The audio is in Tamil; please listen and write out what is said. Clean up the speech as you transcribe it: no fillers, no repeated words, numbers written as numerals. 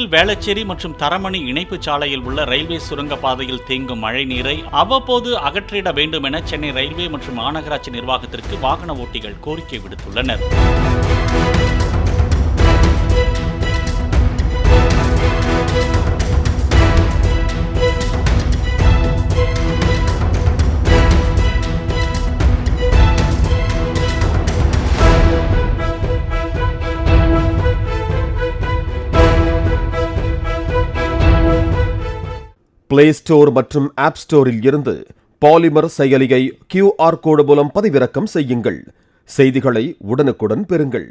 சென்னையில் வேளச்சேரி மற்றும் தரமணி இணைப்புச் சாலையில் உள்ள ரயில்வே சுரங்கப்பாதையில் தேங்கும் மழை நீரை அவ்வப்போது அகற்றிட வேண்டும் என சென்னை ரயில்வே மற்றும் மாநகராட்சி நிர்வாகத்திற்கு வாகன ஓட்டிகள் கோரிக்கை விடுத்துள்ளனர். பிளே ஸ்டோர் மற்றும் ஆப் ஸ்டோரில் இருந்து பாலிமர் செயலியை QR கோடு மூலம் பதிவிறக்கம் செய்யுங்கள். செய்திகளை உடனுக்குடன் பெறுங்கள்.